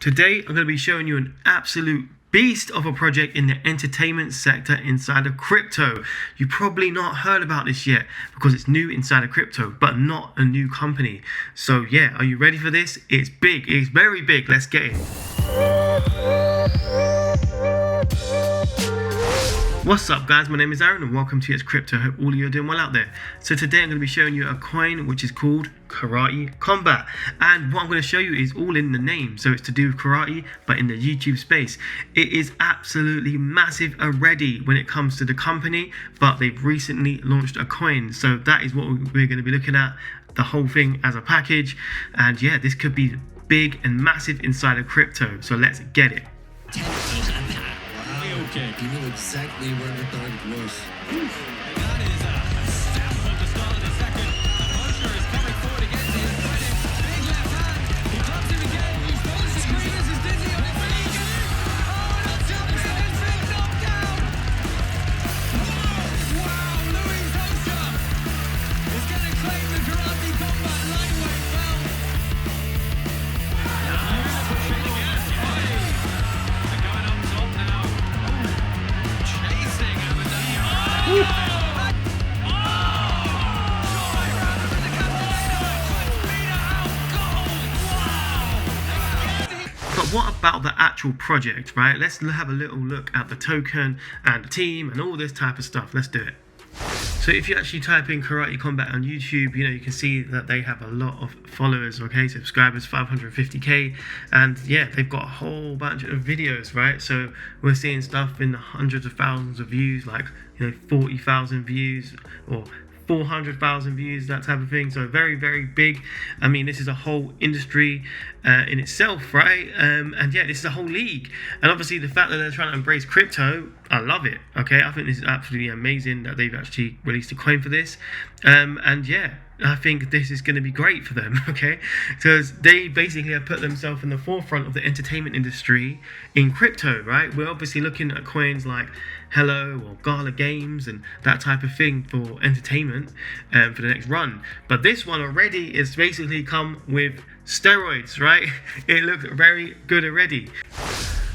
Today, I'm going to be showing you an absolute beast of a project in the entertainment sector inside of crypto. You've probably not heard about this yet because it's new inside of crypto, but not a new company. So yeah, are you ready for this? It's big, it's very big. Let's get it. What's up guys, my name is Aaron and welcome to It's Crypto. Hope all of you are doing well out there. So today I'm going to be showing you a coin which is called Karate Kombat, and what I'm going to show you is all in the name. So it's to do with karate but in the YouTube space. It is absolutely massive already when it comes to the company, but they've recently launched a coin, so that is what we're going to be looking at, the whole thing as a package. And yeah, this could be big and massive inside of crypto, so let's get it. Okay. You know exactly where the target was. That is a stamp on the start of the second. Mosher is coming forward against his credit. Big left hand. He drops him again. He's supposed to scream as he's dizzy on his feet. Oh, not too bad. He's been knocked down. Wow, Louis Mosher is going to claim the Karate Kombat lightweight belt. Pushing again. They're going up top now. Chasing over the But what about the actual project, right? Let's have a little look at the token and the team and all this type of stuff. Let's do it. So if you actually type in Karate Kombat on YouTube, you can see that they have a lot of followers, okay, subscribers, 550k, and yeah, they've got a whole bunch of videos, right? So we're seeing stuff in the hundreds of thousands of views, like 40,000 views or 400,000 views, that type of thing. So very, very big. I mean, this is a whole industry in itself, right? And yeah, this is a whole league. And obviously the fact that they're trying to embrace crypto, I love it. Okay, I think this is absolutely amazing that they've actually released a coin for this. And yeah, I think this is going to be great for them, okay? Because they basically have put themselves in the forefront of the entertainment industry in crypto, right? We're obviously looking at coins like Hello or Gala Games and that type of thing for entertainment for the next run. But this one already is basically come with steroids, right? It looks very good already.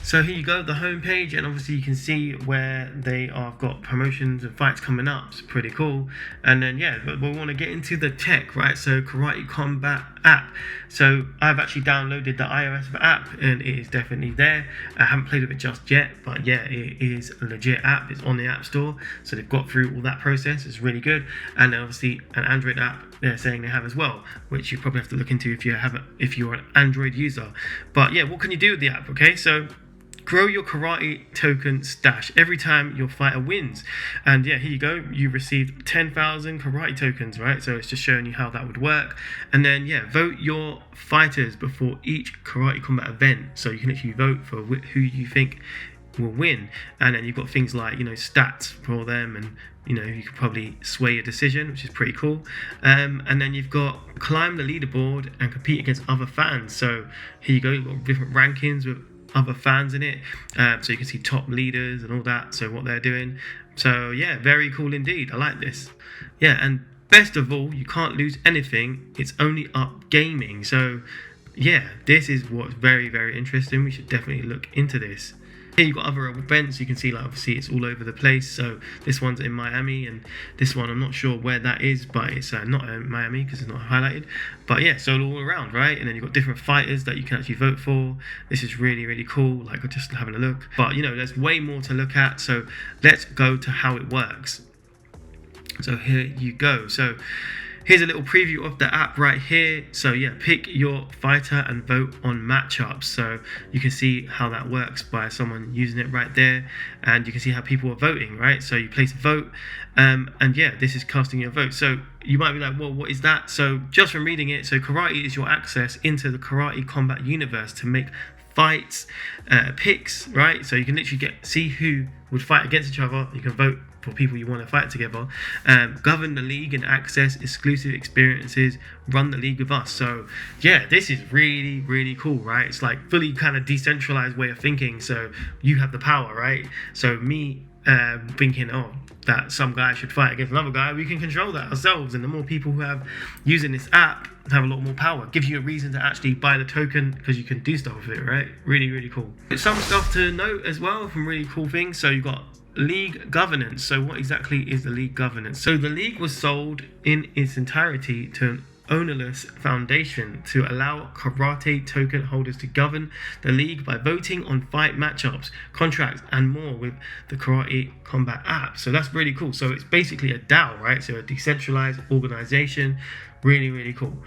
So here you go, the homepage, and obviously you can see where they have got promotions and fights coming up. It's pretty cool. And then yeah, but we want to get into the tech, right? So Karate Kombat app. So I've actually downloaded the iOS app and it is definitely there. I haven't played with it just yet, but yeah, it is a legit app. It's on the App Store, so they've got through all that process. It's really good. And then obviously an Android app they're saying they have as well, which you probably have to look into if you're an Android user. But yeah, what can you do with the app? Okay, so grow your karate token stash every time your fighter wins. And yeah, here you go, you received 10,000 karate tokens, right? So it's just showing you how that would work. And then yeah, vote your fighters before each Karate Kombat event, so you can actually vote for who you think will win. And then you've got things like stats for them, and you could probably sway a decision, which is pretty cool. And then you've got climb the leaderboard and compete against other fans. So here you go, you've got different rankings with other fans in it, so you can see top leaders and all that, so what they're doing. So yeah, very cool indeed. I like this. Yeah, and best of all, you can't lose anything. It's only up gaming. So yeah, this is what's very, very interesting. We should definitely look into this. Here you've got other events. You can see, like, obviously it's all over the place. So this one's in Miami, and this one I'm not sure where that is, but it's not in Miami because it's not highlighted. But yeah, so all around, right? And then you've got different fighters that you can actually vote for. This is really, really cool. Like, I'm just having a look, but there's way more to look at. So let's go to how it works. So here you go. So here's a little preview of the app right here. So yeah, pick your fighter and vote on matchups. So you can see how that works by someone using it right there, and you can see how people are voting, right? So you place a vote, and yeah, this is casting your vote. So you might be like, well, what is that? So just from reading it, so karate is your access into the Karate Kombat universe to make fights, picks, right? So you can literally see who would fight against each other. You can vote for people you want to fight together, govern the league and access exclusive experiences, run the league with us. So yeah, this is really, really cool, right? It's like fully kind of decentralized way of thinking. So you have the power, right? So me thinking, oh, that some guy should fight against another guy, we can control that ourselves. And the more people who have using this app have a lot more power. Gives you a reason to actually buy the token because you can do stuff with it, right? Really, really cool. Some stuff to note as well from really cool things. So you've got league governance. So what exactly is the league governance? So the league was sold in its entirety to an ownerless foundation to allow karate token holders to govern the league by voting on fight matchups, contracts, and more with the Karate Kombat app. So that's really cool. So it's basically a DAO, right? So a decentralized organization. Really, really cool.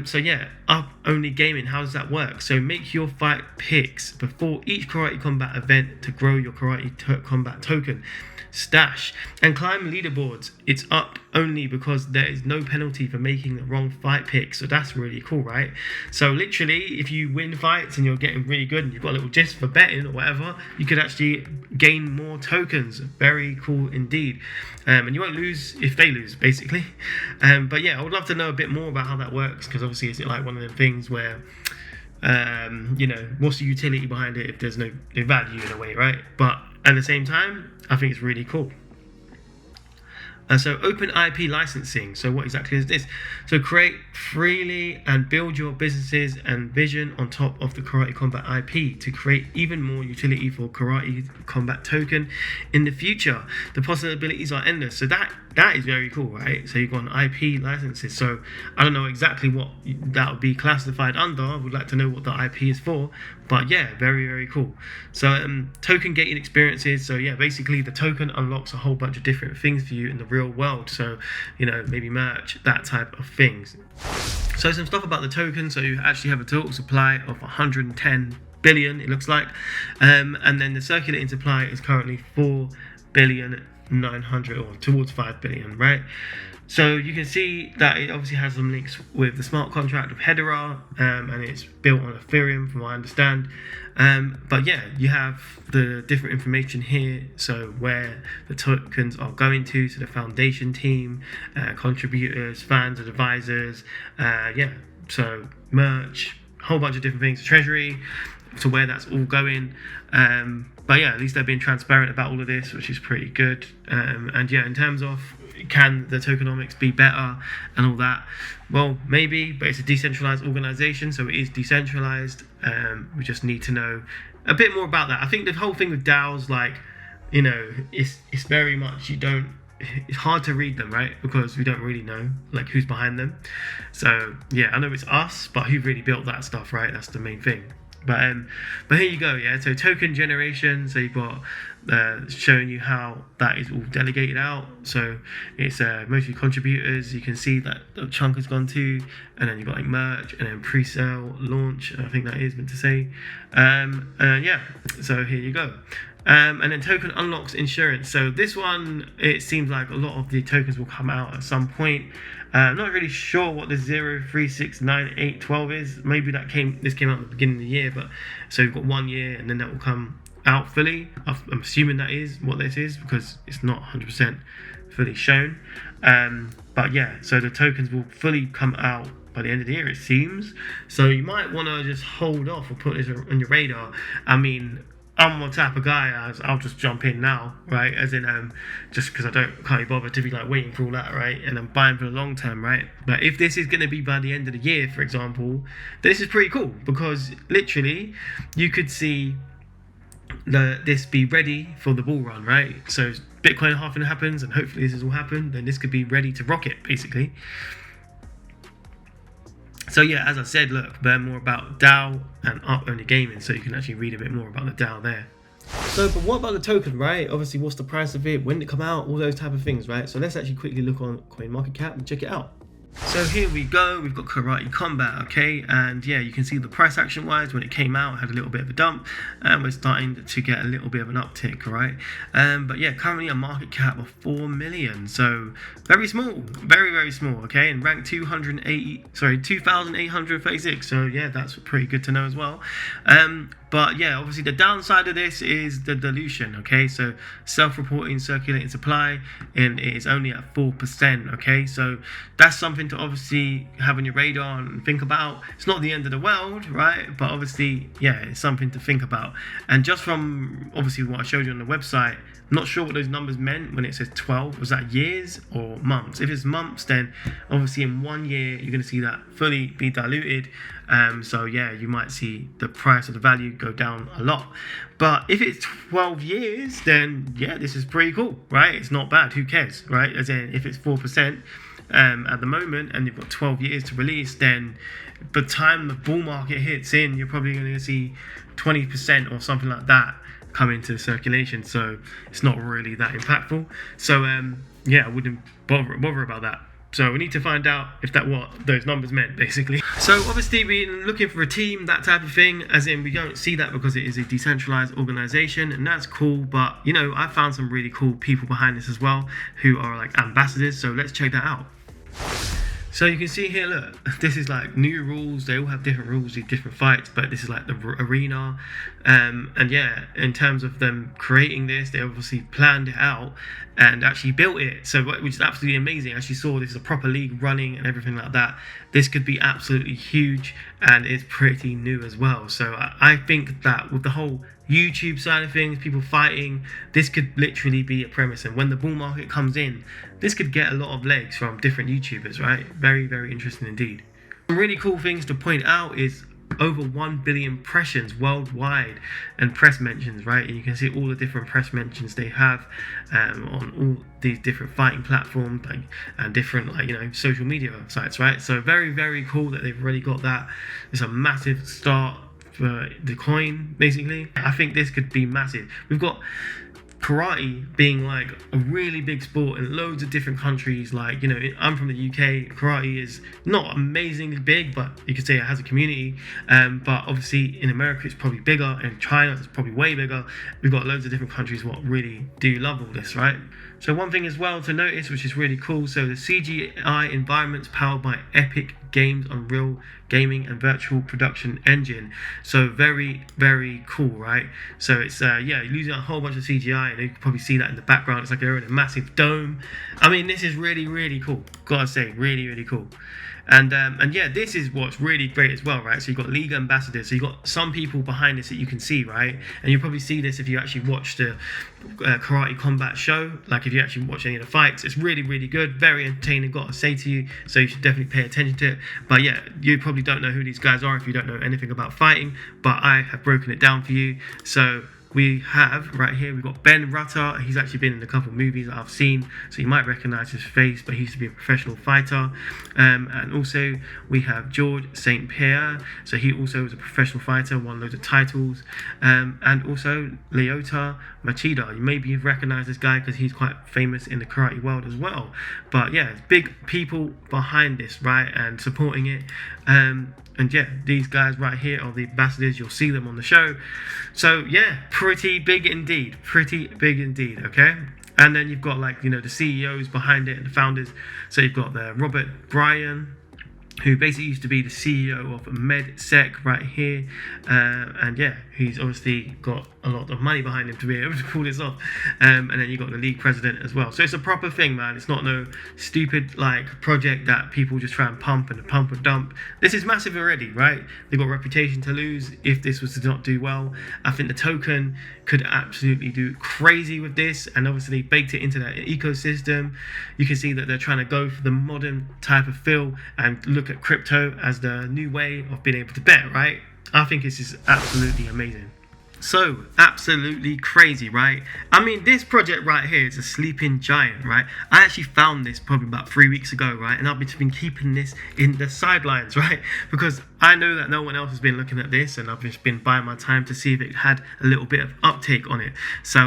So yeah, up only gaming, how does that work? So make your fight picks before each Karate Kombat event to grow your Karate Kombat token stash and climb leaderboards. It's up only because there is no penalty for making the wrong fight pick. So that's really cool, right? So literally, if you win fights and you're getting really good and you've got a little gist for betting or whatever, you could actually gain more tokens. Very cool indeed. And you won't lose if they lose, basically. But yeah, I would love to know a bit more about how that works, because obviously it's like one of them things where you know, what's the utility behind it if there's no value in a way, right? But at the same time, I think it's really cool. So open IP licensing. So what exactly is this? So create freely and build your businesses and vision on top of the Karate Kombat IP to create even more utility for Karate Kombat token in the future. The possibilities are endless. So that is very cool, right? So you've got an IP licenses. So I don't know exactly what that would be classified under. I would like to know what the IP is for. But yeah, very, very cool. So token gating experiences. So yeah, basically the token unlocks a whole bunch of different things for you in the real world. So, you know, maybe merch, that type of things. So some stuff about the token. So you actually have a total supply of 110 billion, it looks like. And then the circulating supply is currently 4,900,000 or towards 5 billion, right? So you can see that it obviously has some links with the smart contract of Hedera, and it's built on Ethereum from what I understand. But yeah, you have the different information here. So where the tokens are going to the foundation team, contributors, fans and advisors, yeah, so merch, a whole bunch of different things, treasury, to where that's all going. But yeah, at least they're being transparent about all of this, which is pretty good. And yeah, in terms of can the tokenomics be better and all that, well, maybe, but it's a decentralized organization, so it is decentralized. We just need to know a bit more about that. I think the whole thing with DAOs, like, you know, it's very much, it's hard to read them, right? Because we don't really know like who's behind them. So yeah, I know it's us, but who really built that stuff, right? That's the main thing. But here you go, yeah. So token generation. So you've got showing you how that is all delegated out. So it's mostly contributors. You can see that the chunk has gone to, and then you've got like merch, and then pre-sale, launch. I think that is meant to say. Yeah. So here you go. And then token unlocks insurance. So this one, it seems like a lot of the tokens will come out at some point. I'm not really sure what the 0, 3, 6, 9, 8, 12 is. Maybe this came out at the beginning of the year, but so we've got 1 year and then that will come out fully. I'm assuming that is what this is because it's not 100% fully shown. But yeah, so the tokens will fully come out by the end of the year, it seems. So you might want to just hold off or put this on your radar. I mean, I'm the type of guy as I'll just jump in now, right? As in, just because can't be bothered to be like waiting for all that, right? And I'm buying for the long term, right? But if this is going to be by the end of the year, for example, this is pretty cool because literally you could see this be ready for the bull run, right? So Bitcoin halving happens, and hopefully this will happen. Then this could be ready to rock it, basically. So yeah, as I said, look, learn more about DAO and up-only gaming, so you can actually read a bit more about the DAO there. So, but what about the token, right? Obviously, what's the price of it? When did it come out? All those type of things, right? So let's actually quickly look on CoinMarketCap and check it out. So here we go, we've got Karate Kombat, okay, and yeah, you can see the price action wise when it came out, it had a little bit of a dump, and we're starting to get a little bit of an uptick, right? But yeah, currently a market cap of 4 million, so very small, very, very small, okay, and ranked 2,836, so yeah, that's pretty good to know as well. But yeah, obviously the downside of this is the dilution, okay? So self-reporting circulating supply, and it is only at 4%, okay? So that's something something to obviously have on your radar and think about. It's not the end of the world, right? But obviously, yeah, it's something to think about. And just from obviously what I showed you on the website, I'm not sure what those numbers meant when it says 12. Was that years or months? If it's months, then obviously in 1 year you're going to see that fully be diluted. So yeah, you might see the price of the value go down a lot. But if it's 12 years, then yeah, this is pretty cool, right? It's not bad. Who cares, right? As in, if it's 4% at the moment and you've got 12 years to release, then by the time the bull market hits in, you're probably going to see 20% or something like that come into circulation. So it's not really that impactful. So yeah, I wouldn't bother about that. So we need to find out if that what those numbers meant, basically. So obviously we're looking for a team, that type of thing, as in we don't see that because it is a decentralized organization, and that's cool. But you know, I found some really cool people behind this as well who are like ambassadors. So let's check that out. So you can see here, look, this is like new rules. They all have different rules, different fights, but this is like the arena. And yeah, in terms of them creating this, they obviously planned it out and actually built it. So, which is absolutely amazing. I actually saw this is a proper league running and everything like that. This could be absolutely huge, and it's pretty new as well. So I think that with the whole YouTube side of things, people fighting, this could literally be a premise. And when the bull market comes in, this could get a lot of legs from different YouTubers, right? Very, very interesting indeed. Some really cool things to point out is over 1 billion impressions worldwide and press mentions, right? And you can see all the different press mentions they have on all these different fighting platforms, like, and different, like, you know, social media sites, right? So very, very cool that they've already got that. It's a massive start for the coin, basically. I think this could be massive. We've got karate being like a really big sport in loads of different countries. Like, you know, I'm from the UK. Karate is not amazingly big, but you could say it has a community. But obviously in America it's probably bigger, and China it's probably way bigger. We've got loads of different countries what really do love all this, right? So one thing as well to notice, which is really cool, so the CGI environments powered by Epic Games Unreal Gaming and Virtual Production Engine. So very, very cool, right? So it's yeah, you're using a whole bunch of CGI, and you can probably see that in the background. It's like they're in a massive dome. I mean, this is really, really cool. Gotta say, really, really cool. And yeah, this is what's really great as well, right? So you've got league ambassadors. So you've got some people behind this that you can see, right? And you'll probably see this if you actually watch the Karate Kombat show. Like if you actually watch any of the fights, it's really, really good, very entertaining, got to say to you. So you should definitely pay attention to it. But yeah, you probably don't know who these guys are if you don't know anything about fighting. But I have broken it down for you. So we have right here, we've got Ben Rutter. He's actually been in a couple of movies that I've seen, so you might recognize his face, but he used to be a professional fighter. And also we have George St. Pierre, so he also was a professional fighter, won loads of titles. And also Leota Machida, you maybe you've recognized this guy because he's quite famous in the karate world as well. But yeah, it's big people behind this, right, and supporting it. And yeah, these guys right here are the ambassadors. You'll see them on the show. So yeah, pretty big indeed. Pretty big indeed, okay? And then you've got, like, you know, the CEOs behind it and the founders. So you've got the Robert Bryan, who basically used to be the CEO of MedSec right here. And yeah, he's obviously got a lot of money behind him to be able to pull this off. And then you got the league president as well. So it's a proper thing, man. It's not no stupid like project that people just try and pump and dump. This is massive already, right? They've got a reputation to lose if this was to not do well. I think the token could absolutely do crazy with this, and obviously baked it into that ecosystem. You can see that they're trying to go for the modern type of feel and look at crypto as the new way of being able to bet, right? I think this is absolutely amazing. So absolutely crazy, right? I mean, this project right here is a sleeping giant, right? I actually found this probably about 3 weeks ago, right? And I've been keeping this in the sidelines, right? Because I know that no one else has been looking at this, and I've just been buying my time to see if it had a little bit of uptake on it. So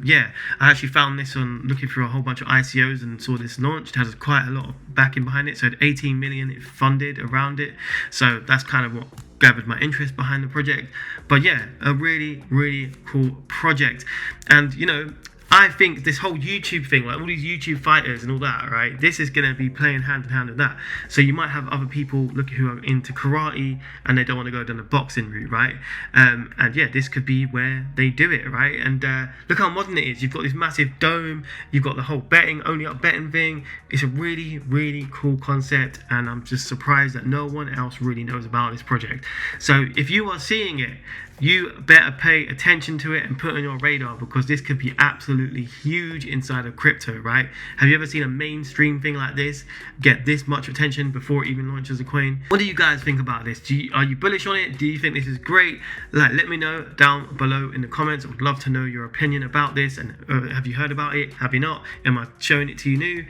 yeah, I actually found this on looking through a whole bunch of ICOs and saw this launched. It has quite a lot of backing behind it. So it had 18 million it funded around it. So that's kind of what gathered my interest behind the project. But yeah, a really, really cool project. And you know, I think this whole YouTube thing, like all these YouTube fighters and all that, right? This is going to be playing hand in hand with that. So you might have other people who are into karate and they don't want to go down the boxing route, right? And yeah, this could be where they do it, right? And look how modern it is. You've got this massive dome. You've got the whole only up betting thing. It's a really, really cool concept, and I'm just surprised that no one else really knows about this project. So if you are seeing it, you better pay attention to it and put it on your radar, because this could be absolutely huge inside of crypto, right? Have you ever seen a mainstream thing like this get this much attention before it even launches a coin? What do you guys think about this? Are you bullish on it? Do you think this is great? Like, let me know down below in the comments. I would love to know your opinion about this. And have you heard about it? Have you not? Am I showing it to you new?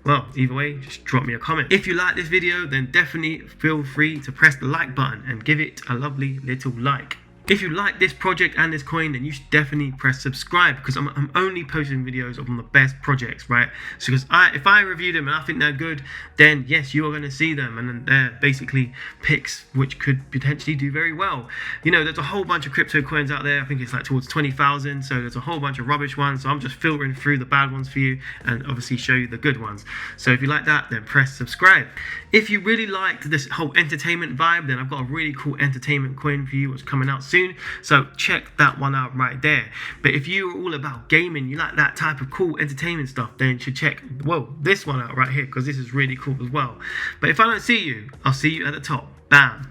Well, either way, just drop me a comment. If you like this video, then definitely feel free to press the like button and give it a lovely little like. If you like this project and this coin, then you should definitely press subscribe, because I'm only posting videos of the best projects, right? So because if I review them and I think they're good, then yes, you are going to see them, and then they're basically picks which could potentially do very well. You know, there's a whole bunch of crypto coins out there. I think it's like towards 20,000. So there's a whole bunch of rubbish ones. So I'm just filtering through the bad ones for you and obviously show you the good ones. So if you like that, then press subscribe. If you really liked this whole entertainment vibe, then I've got a really cool entertainment coin for you, which is coming out soon. So check that one out right there. But if you're all about gaming, you like that type of cool entertainment stuff, then you should check, well, this one out right here, because this is really cool as well. But if I don't see you, I'll see you at the top. Bam.